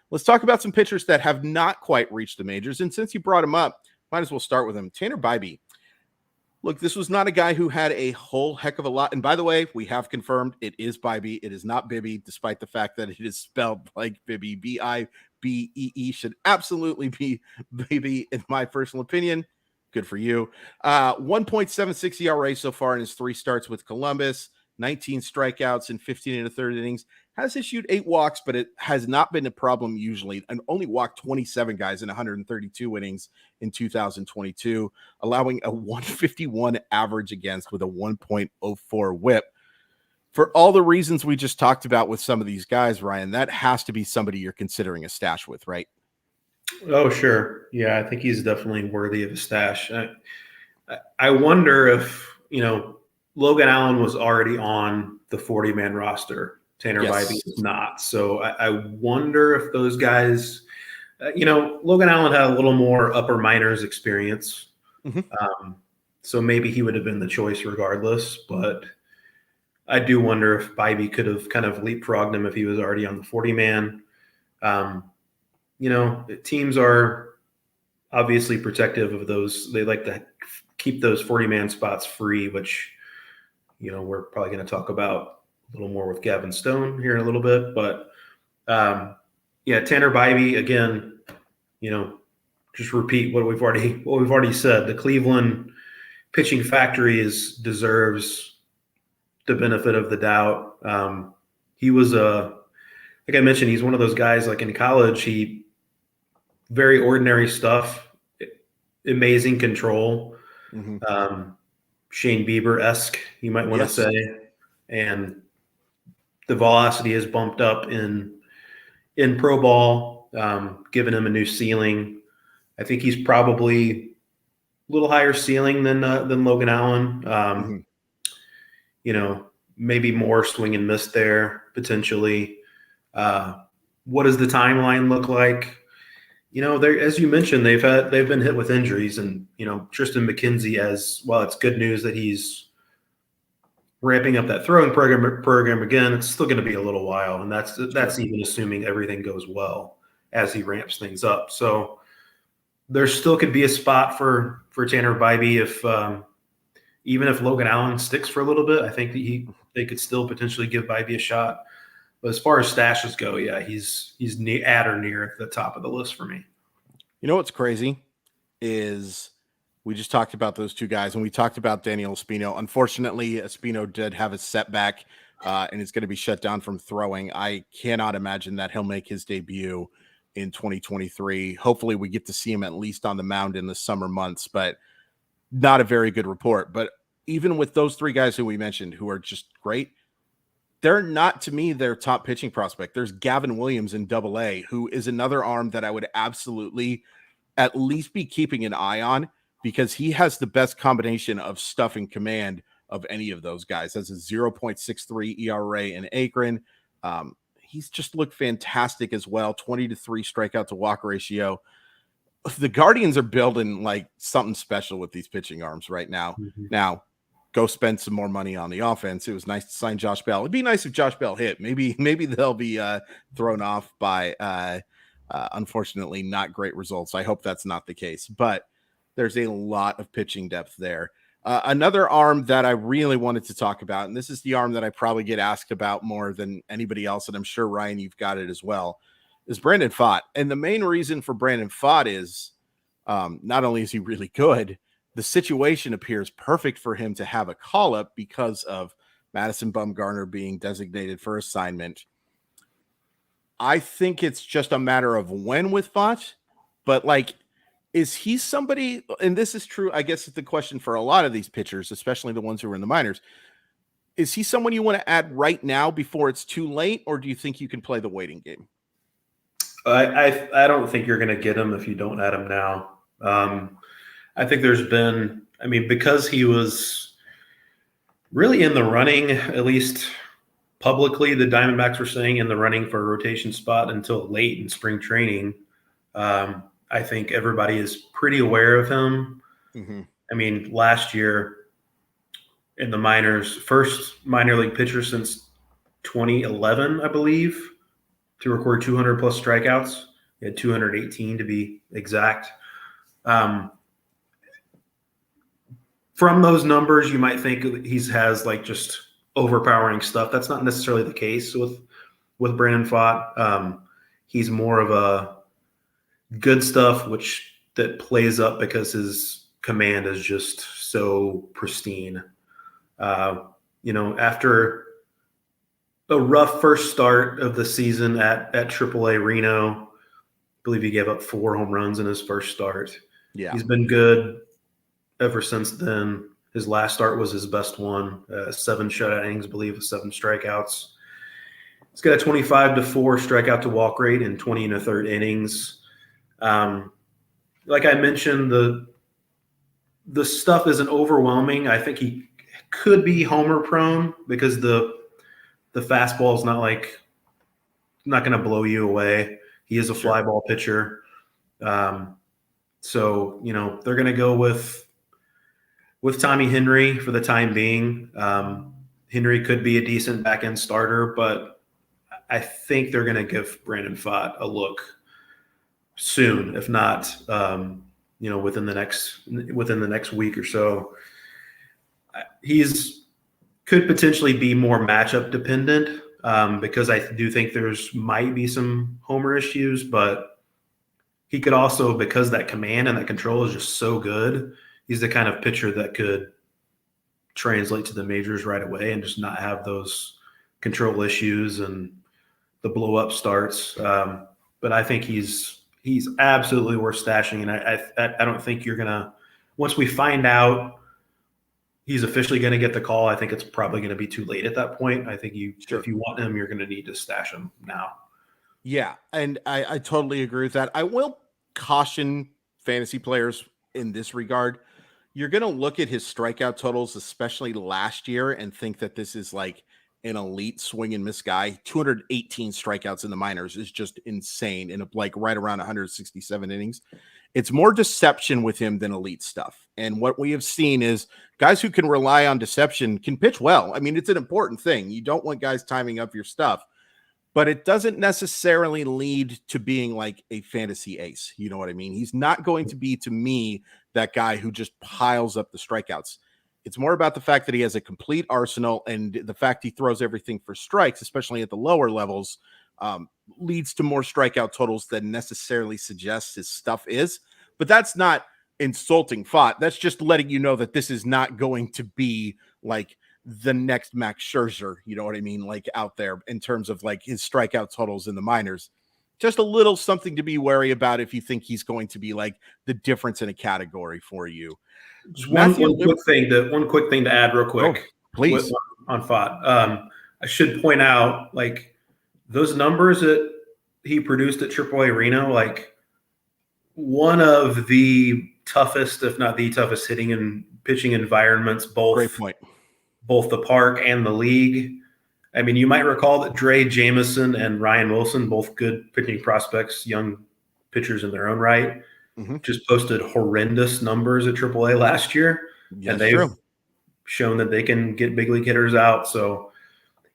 Let's talk about some pitchers that have not quite reached the majors. And since you brought him up, might as well start with him. Tanner Bybee. Look, this was not a guy who had a whole heck of a lot. And by the way, we have confirmed it is Bybee. It is not Bibby, despite the fact that it is spelled like Bibby. Bibee should absolutely be Bybee, in my personal opinion. Good for you. 1.76 ERA so far in his 3 starts with Columbus. 19 strikeouts in 15 1/3 innings, has issued 8 walks, but it has not been a problem usually, and only walked 27 guys in 132 innings in 2022, allowing a 151 average against with a 1.04 whip. For all the reasons we just talked about with some of these guys, Ryan, that has to be somebody you're considering a stash with, right? Oh, sure. Yeah, I think he's definitely worthy of a stash. I wonder if, Logan Allen was already on the 40-man roster. Tanner Bybee is not. So I wonder if those guys, Logan Allen had a little more upper minors experience. So maybe he would have been the choice regardless. But I do wonder if Bybee could have kind of leapfrogged him if he was already on the 40-man. Teams are obviously protective of those. They like to keep those 40-man spots free, which – we're probably going to talk about a little more with Gavin Stone here in a little bit. But, Tanner Bybee, again, just repeat what we've already said. The Cleveland pitching factory deserves the benefit of the doubt. He was like I mentioned, he's one of those guys, like in college, very ordinary stuff, amazing control. Shane Bieber-esque, you might want to say, and the velocity is bumped up in pro ball, giving him a new ceiling. I think he's probably a little higher ceiling than Logan Allen. Maybe more swing and miss there potentially. What does the timeline look like? As you mentioned, they've been hit with injuries, and Tristan McKenzie, as well, it's good news that he's ramping up that throwing program again. It's still going to be a little while, and that's even assuming everything goes well as he ramps things up. So there still could be a spot for Tanner Bybee even if Logan Allen sticks for a little bit. I think that they could still potentially give Bybee a shot. But as far as stashes go, yeah, he's at or near the top of the list for me. You know what's crazy is we just talked about those two guys, and we talked about Daniel Espino. Unfortunately, Espino did have a setback and is going to be shut down from throwing. I cannot imagine that he'll make his debut in 2023. Hopefully, we get to see him at least on the mound in the summer months, but not a very good report. But even with those three guys who we mentioned, who are just great, they're not, to me, their top pitching prospect. There's Gavin Williams in Double-A, who is another arm that I would absolutely at least be keeping an eye on, because he has the best combination of stuff and command of any of those guys. That's a 0.63 ERA in Akron. He's just looked fantastic as well. 20-3 strikeout to walk ratio. The Guardians are building like something special with these pitching arms right now. Mm-hmm. Now, go spend some more money on the offense. It was nice to sign Josh Bell. It'd be nice if Josh Bell hit. Maybe they'll be thrown off by unfortunately not great results. I hope that's not the case, but there's a lot of pitching depth there. Another arm that I really wanted to talk about, and this is the arm that I probably get asked about more than anybody else, and I'm sure, Ryan, you've got it as well, is Brandon Pfaadt. And the main reason for Brandon Pfaadt is not only is he really good, the situation appears perfect for him to have a call-up because of Madison Bumgarner being designated for assignment. I think it's just a matter of when with Pfaadt, but like, is he somebody, and this is true, I guess it's the question for a lot of these pitchers, especially the ones who are in the minors, is he someone you want to add right now before it's too late, or do you think you can play the waiting game? I don't think you're going to get him if you don't add him now. I think there's been, because he was really in the running, at least publicly, the Diamondbacks were saying in the running for a rotation spot until late in spring training. I think everybody is pretty aware of him. Mm-hmm. Last year in the minors, first minor league pitcher since 2011, I believe, to record 200 plus strikeouts. He had 218 to be exact. From those numbers, you might think he has like just overpowering stuff. That's not necessarily the case with Brandon Pfaadt. He's more of a good stuff, that plays up because his command is just so pristine. After a rough first start of the season at AAA Reno, I believe he gave up 4 home runs in his first start. Yeah, he's been good ever since then. His last start was his best one, 7 shutout innings, I believe, with 7 strikeouts. He's got a 25-4 strikeout to walk rate in 20 1/3 innings. Like I mentioned, the stuff isn't overwhelming. I think he could be homer prone because the fastball is not going to blow you away. He is a fly ball pitcher. So, they're going to go with Tommy Henry for the time being. Henry could be a decent back end starter, but I think they're going to give Brandon Pfaadt a look soon, if not, within the next week or so. He's could potentially be more matchup dependent because I do think might be some homer issues, but he could also, because that command and that control is just so good, he's the kind of pitcher that could translate to the majors right away and just not have those control issues and the blow up starts. But I think he's absolutely worth stashing. And I don't think you're going to, once we find out he's officially going to get the call, I think it's probably going to be too late at that point. I think if you want him, you're going to need to stash him now. Yeah. And I totally agree with that. I will caution fantasy players in this regard. You're going to look at his strikeout totals, especially last year, and think that this is like an elite swing and miss guy. 218 strikeouts in the minors is just insane. And like right around 167 innings. It's more deception with him than elite stuff. And what we have seen is guys who can rely on deception can pitch well. It's an important thing. You don't want guys timing up your stuff, but it doesn't necessarily lead to being like a fantasy ace. You know what I mean? He's not going to be, to me, that guy who just piles up the strikeouts. It's more about the fact that he has a complete arsenal and the fact he throws everything for strikes, especially at the lower levels. leads to more strikeout totals than necessarily suggests his stuff is. But that's not insulting Fott. That's just letting you know that this is not going to be like the next Max Scherzer, you know what I mean? Like out there in terms of like his strikeout totals in the minors. Just a little something to be wary about if you think he's going to be like the difference in a category for you. Just one quick thing to add real quick. Oh, please. On Fott. I should point out, like, those numbers that he produced at AAA Reno, like, one of the toughest, if not the toughest, hitting and pitching environments, Great point. Both the park and the league. I mean, you might recall that Dre Jameson and Ryan Wilson, both good pitching prospects, young pitchers in their own right, just posted horrendous numbers at AAA last year. Yes, and they've shown that they can get big league hitters out. So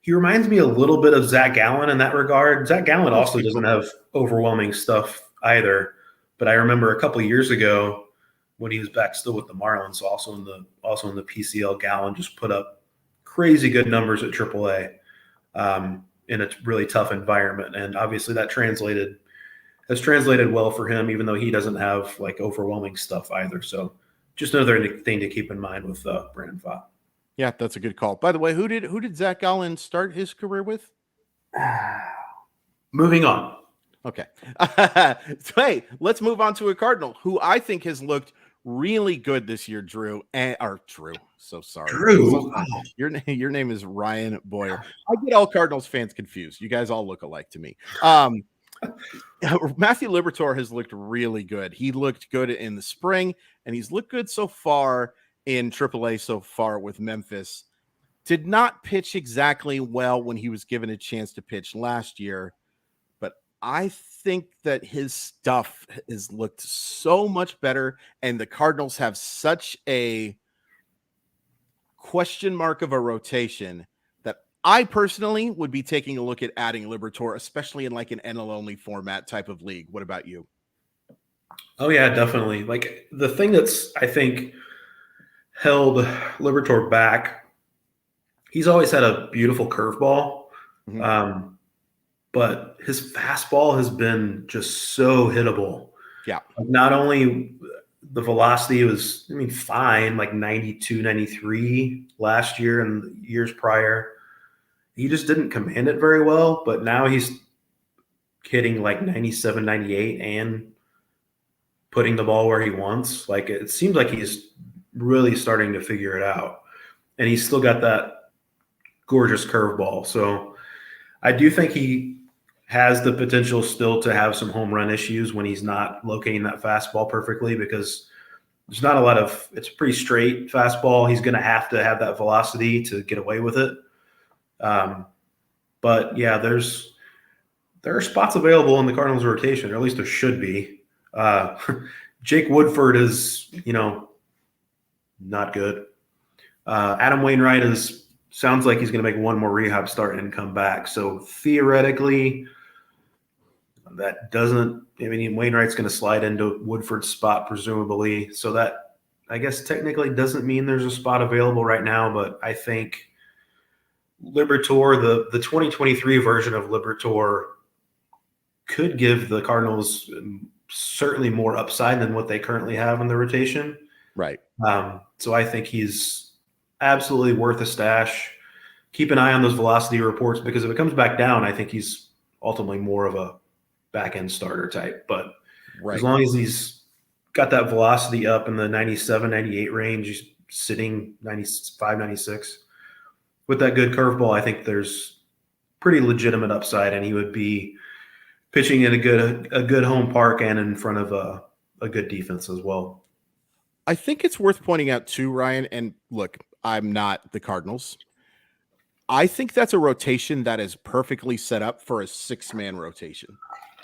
he reminds me a little bit of Zach Gallen in that regard. Zach Gallen also doesn't have overwhelming stuff either. But I remember a couple of years ago when he was back still with the Marlins, also in the PCL, Gallen just put up crazy good numbers at AAA in a really tough environment. And obviously that has translated well for him, even though he doesn't have like overwhelming stuff either. So just another thing to keep in mind with Brandon Fott. Yeah, that's a good call. By the way, who did Zach Gallen start his career with? Moving on. Okay. So, hey, let's move on to a Cardinal who I think has looked really good this year, Drew. So sorry. Drew. Your name is Ryan Boyer. I get all Cardinals fans confused. You guys all look alike to me. Matthew Liberatore has looked really good. He looked good in the spring, and he's looked good so far in AAA so far with Memphis. Did not pitch exactly well when he was given a chance to pitch last year, but I think that his stuff has looked so much better, and the Cardinals have such a question mark of a rotation that I personally would be taking a look at adding Liberatore, especially in like an NL only format type of league. What about you? Oh yeah, definitely. Like the thing that's, I think, held Liberatore back, he's always had a beautiful curveball. But his fastball has been just so hittable. Yeah. Not only the velocity was, fine, like 92, 93 last year and the years prior. He just didn't command it very well, but now he's hitting like 97, 98 and putting the ball where he wants. Like it seems like he's really starting to figure it out. And he's still got that gorgeous curveball. So I do think he has the potential still to have some home run issues when he's not locating that fastball perfectly, because there's not a lot of, it's a pretty straight fastball. He's going to have that velocity to get away with it. But yeah, there are spots available in the Cardinals rotation, or at least there should be. Jake Woodford is, not good. Adam Wainwright sounds like he's going to make one more rehab start and come back. So theoretically, that doesn't, Wainwright's going to slide into Woodford's spot, presumably. So that, I guess, technically doesn't mean there's a spot available right now, but I think Liberatore, the 2023 version of Liberatore, could give the Cardinals certainly more upside than what they currently have in the rotation. Right. So I think he's absolutely worth a stash. Keep an eye on those velocity reports, because if it comes back down, I think he's ultimately more of a back-end starter type. But as long as he's got that velocity up in the 97, 98 range, he's sitting 95, 96. With that good curveball, I think there's pretty legitimate upside, and he would be pitching in a good home park and in front of a good defense as well. I think it's worth pointing out too, Ryan, and look, I'm not the Cardinals. I think that's a rotation that is perfectly set up for a 6-man rotation,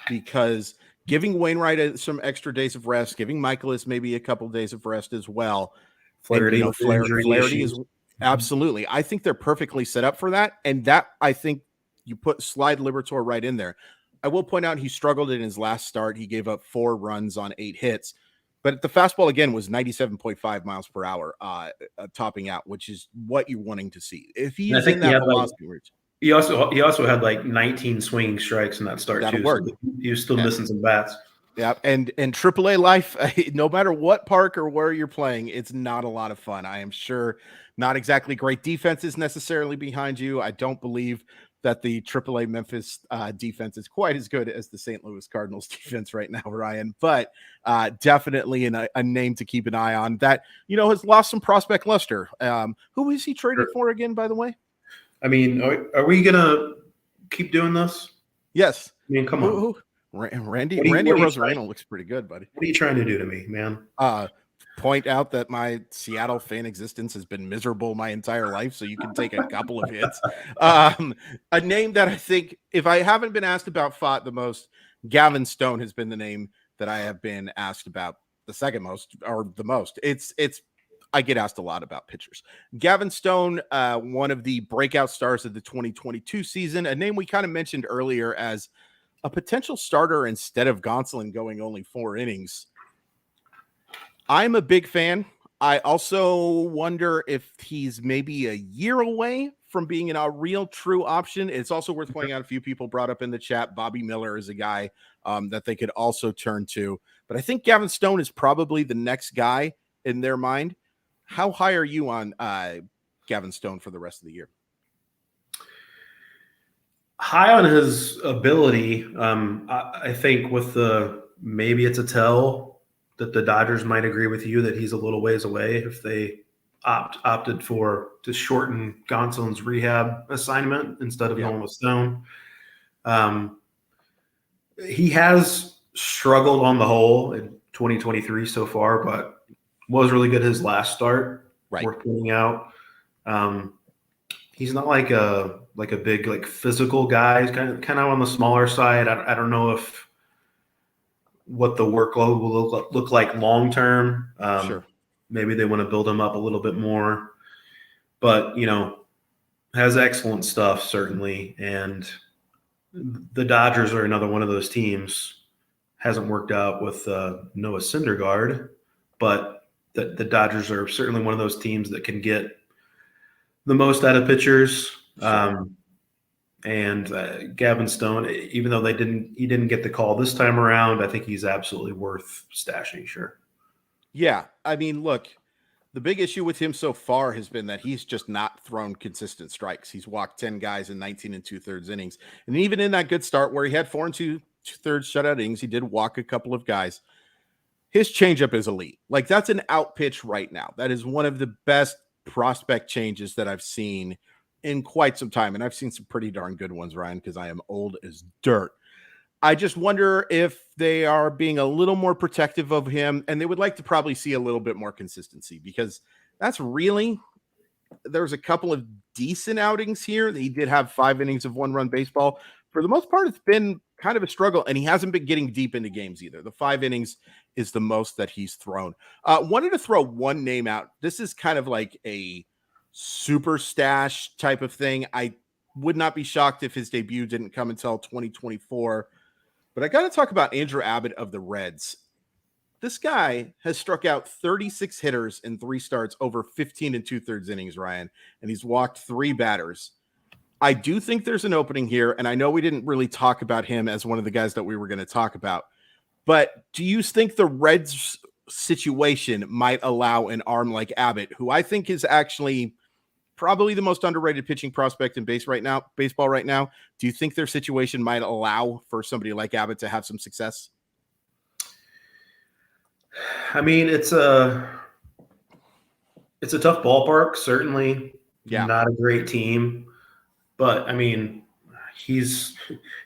because giving Wainwright some extra days of rest, giving Michaelis maybe a couple of days of rest as well. Flaherty, Flaherty is absolutely. I think they're perfectly set up for that, and that I think you slide Liberatore right in there. I will point out he struggled in his last start. He gave up 4 runs on 8 hits. But the fastball, again, was 97.5 miles per hour topping out, which is what you're wanting to see. If he's in that velocity range. He also had like 19 swinging strikes in that start That'll too. work. So he was still missing some bats. Yeah, and AAA life, no matter what park or where you're playing, it's not a lot of fun. I am sure not exactly great defenses necessarily behind you. I don't believe that the AAA Memphis defense is quite as good as the St. Louis Cardinals defense right now, Ryan, but definitely a name to keep an eye on that, has lost some prospect luster. Who is he traded for again, by the way? I mean, are we going to keep doing this? Yes. I mean, come on. Randy Rosarino looks pretty good, buddy. What are you trying to do to me, man? Point out that my Seattle fan existence has been miserable my entire life, so you can take a couple of hits. A name that I think, if I haven't been asked about FAAB the most, Gavin Stone has been the name that I have been asked about the second most, or the most. I get asked a lot about pitchers. Gavin Stone, one of the breakout stars of the 2022 season, a name we kind of mentioned earlier as a potential starter instead of Gonsolin going only 4 innings. I'm a big fan. I also wonder if he's maybe a year away from being a real true option. It's also worth pointing out, a few people brought up in the chat, Bobby Miller is a guy that they could also turn to. But I think Gavin Stone is probably the next guy in their mind. How high are you on Gavin Stone for the rest of the year? High on his ability. I think maybe it's a tell that the Dodgers might agree with you that he's a little ways away if they opted to shorten Gonsolin's rehab assignment instead of going with Stone. He has struggled on the whole in 2023 so far, but was really good his last start. Right. Worth pointing out. He's not like a big physical guy. He's kind of on the smaller side. I don't know what the workload will look like long term. Sure. Maybe they want to build him up a little bit more, but has excellent stuff certainly. And the Dodgers are another one of those teams. Hasn't worked out with Noah Syndergaard, but the Dodgers are certainly one of those teams that can get the most out of pitchers. Sure. And Gavin Stone, even though he didn't get the call this time around, I think he's absolutely worth stashing. Sure. Yeah. I mean, look, the big issue with him so far has been that he's just not thrown consistent strikes. He's walked 10 guys in 19 2/3 innings. And even in that good start where he had 4 2/3 shutout innings, he did walk a couple of guys. His changeup is elite. Like, that's an out pitch right now. That is one of the best prospect changes that I've seen in quite some time. And I've seen some pretty darn good ones, Ryan, because I am old as dirt. I just wonder if they are being a little more protective of him, and they would like to probably see a little bit more consistency, because there's a couple of decent outings here. He did have 5 innings of 1-run baseball. For the most part, it's been kind of a struggle, and he hasn't been getting deep into games either. The 5 innings is the most that he's thrown. Wanted to throw one name out. This is kind of like a super stash type of thing. I would not be shocked if his debut didn't come until 2024. But I got to talk about Andrew Abbott of the Reds. This guy has struck out 36 hitters in 3 starts over 15 2/3 innings, Ryan, and he's walked 3 batters. I do think there's an opening here, and I know we didn't really talk about him as one of the guys that we were going to talk about, but do you think the Reds situation might allow an arm like Abbott, who I think is actually probably the most underrated pitching prospect in baseball right now? Do you think their situation might allow for somebody like Abbott to have some success? I mean, it's a tough ballpark, certainly. Yeah. Not a great team. But I mean, he's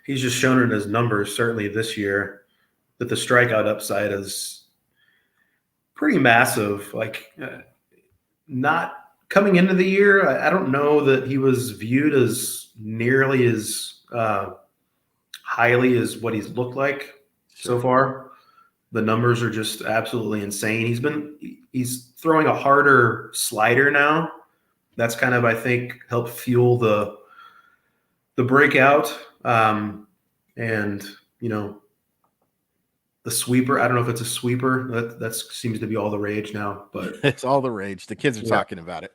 just shown in his numbers, certainly this year, that the strikeout upside is pretty massive. Not coming into the year, I don't know that he was viewed as nearly as highly as what he's looked like so far. The numbers are just absolutely insane. He's throwing a harder slider now. That's kind of, I think, helped fuel the breakout. And the sweeper, I don't know if it's a sweeper. That seems to be all the rage now, but it's all the rage. The kids are talking about it.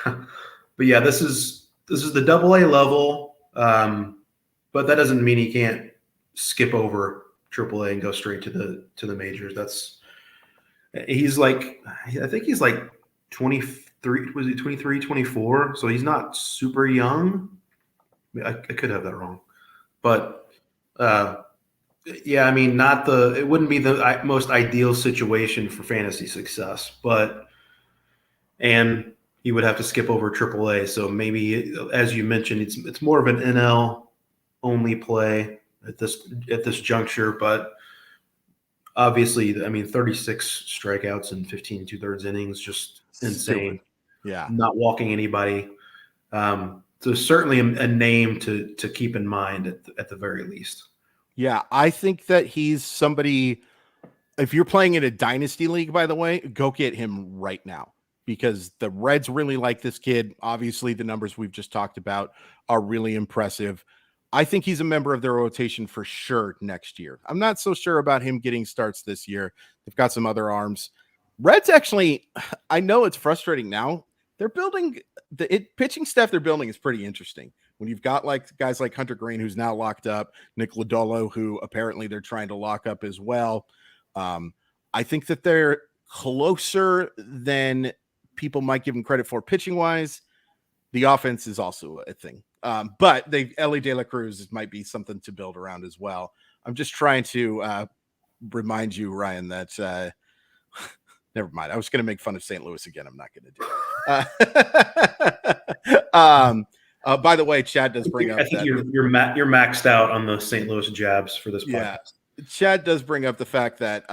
But yeah, this is the AA level. But that doesn't mean he can't skip over AAA and go straight to the majors. He's like, I think he's like 23. Was he 23, 24? So he's not super young. I could have that wrong, but yeah, I mean, it wouldn't be the most ideal situation for fantasy success, and he would have to skip over AAA. So maybe, as you mentioned, it's more of an NL only play at this juncture, but obviously, I mean, 36 strikeouts in 15 2/3 innings, just insane. Stupid. Yeah, not walking anybody. So certainly a name to keep in mind at the very least. Yeah, I think that he's somebody. If you're playing in a dynasty league, by the way, go get him right now because the Reds really like this kid. Obviously, the numbers we've just talked about are really impressive. I think he's a member of their rotation for sure next year. I'm not so sure about him getting starts this year. They've got some other arms. Reds actually, I know it's frustrating now. They're building the pitching staff they're building is pretty interesting. When you've got like guys like Hunter Green, who's now locked up, Nick Lodolo, who apparently they're trying to lock up as well. I think that they're closer than people might give them credit for pitching wise. The offense is also a thing. But Ellie De La Cruz might be something to build around as well. I'm just trying to remind you, Ryan, that never mind. I was going to make fun of St. Louis again. I'm not going to do it. By the way, Chad does bring up. I think you're maxed out on the St. Louis jabs for this podcast. Yeah, Chad does bring up the fact that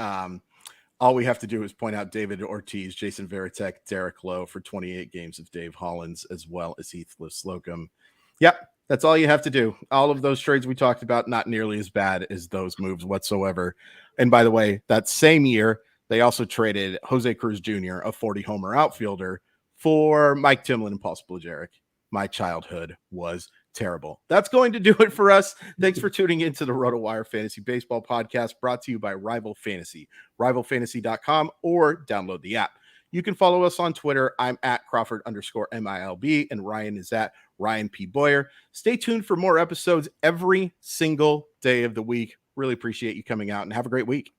all we have to do is point out David Ortiz, Jason Varitek, Derek Lowe for 28 games of Dave Hollins, as well as Heath Slocum. Yep, that's all you have to do. All of those trades we talked about, not nearly as bad as those moves whatsoever. And by the way, that same year, they also traded Jose Cruz Jr., a 40-homer outfielder, for Mike Timlin and Paul Spiljarek. My childhood was terrible. That's going to do it for us. Thanks for tuning into the RotoWire Fantasy Baseball Podcast, brought to you by Rival Fantasy, rivalfantasy.com, or download the app. You can follow us on Twitter. I'm at Crawford_MILB, and Ryan is at Ryan P. Boyer. Stay tuned for more episodes every single day of the week. Really appreciate you coming out, and have a great week.